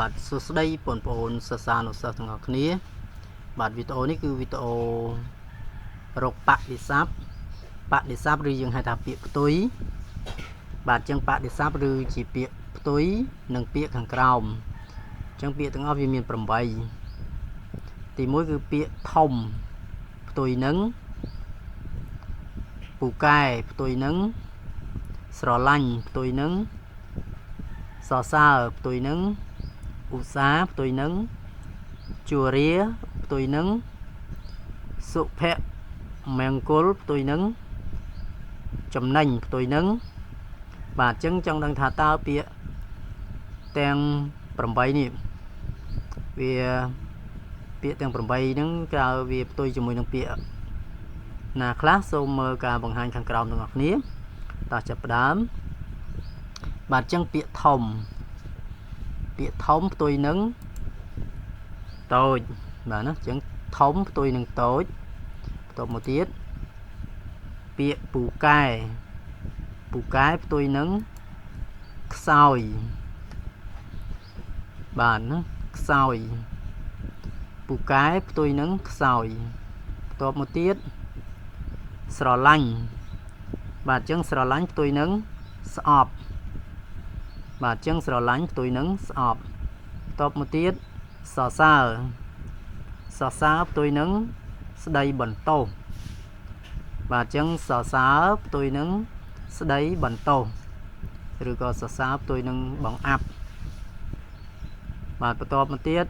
បាទសួស្តីបងប្អូនសិស្សានុសិស្សទាំងអស់គ្នាបាទវីដេអូនេះគឺវីដេអូរកបដិស័ព្ទឬយើងហៅថាពាក្យផ្ទុយបាទអញ្ចឹងបដិស័ព្ទឬជាពាក្យផ្ទុយនិងពាក្យខាងក្រោមអញ្ចឹងពាក្យទាំងអស់វាមាន8ទី1គឺពាក្យធំផ្ទុយនឹងពូកែផ្ទុយនឹងស្រឡាញ់ផ្ទុយនឹងសរសើរផ្ទុយនឹងឧស្សាហ៍ផ្ទុយនឹងជរាផ្ទុយនឹងសុភមង្គលផ្ទុយនឹងចំណេញផ្ទុយនឹងបាទអញ្ចឹងចង់ដឹងថាតើពាក្យទាំង8នេះវាពាក្យទាំង8ហ្នឹងតើវាផ្ទុយជាមួយនឹងពាក្យណាខ្លះសូមមើលការបង្ហាញខាងក្រោមទាំងអស់គ្នាតោះចាប់ផ្ដើមបាទអញ្ចឹងពាក្យធំផ្ទុយនឹងតូចបាទណាអញ្ចឹងធំផ្ទុយនឹងតូចបន្តមកទៀតពាក្យពូកែផ្ទុយនឹងខ្សោយបាទណាខ្សោយពូកែផ្ទុយនឹងខ្សោយបន្តមកទៀតស្រឡាញ់បាទអញ្ចឹងស្រឡាញ់ផ្ទុយនឹងស្អប់បាទអញ្ចឹងស្រឡាញ់ផ្ទុយនឹងស្អប់តបមកទៀតសរសើរផ្ទុយនឹងស្ដីបន្ទោសបាទអញ្ចឹងសរសើរផ្ទុយនឹងស្ដីបន្ទោសឬក៏សរសើរផ្ទុយនឹងបង្អាប់បាទបន្តមកទៀត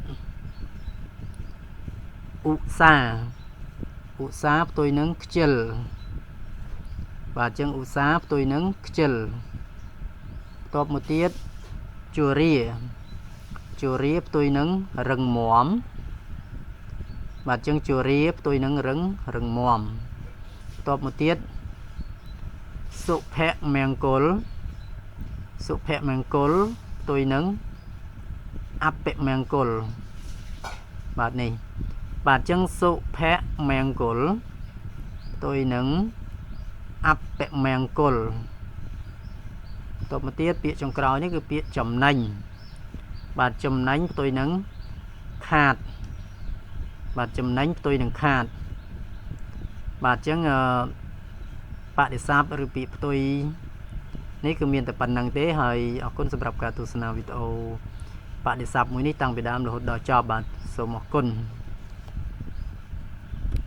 ឧស្សាហ៍ផ្ទុយនឹងខ្ជិលបាទអញ្ចឹងឧស្សាហ៍ផ្ទុយនឹងខ្ជិលតបមកទៀតជរាផ្ទុយនឹងរឹងមាំបាទអញ្ចឹងជរាផ្ទុយនឹងរឹងមាំតបមកទៀតសុភមង្គលផ្ទុយនឹងអពមង្គលបាទនេះបាទអញ្ចឹងសុភមង្គលផ្ទុយនឹងអពមង្គលតបមកទៀតពាក្យចុងក្រោយនេះគឺពាក្យចំណេញបាទចំណេញផ្ទុយនឹងខាតបាទចំណេញផ្ទុយនឹងខាតបាទអញ្ចឹងបដិស័ព្ទឬពាក្យផ្ទុយនេះគឺមានតែប៉ុណ្្នឹងទេហើយអរគុណសម្រាប់ការទស្សនាវីដេអូបដិស័ព្ទមួយនេះតាំងពីដើមរហូតដល់ចប់បាទសូមអរគុណ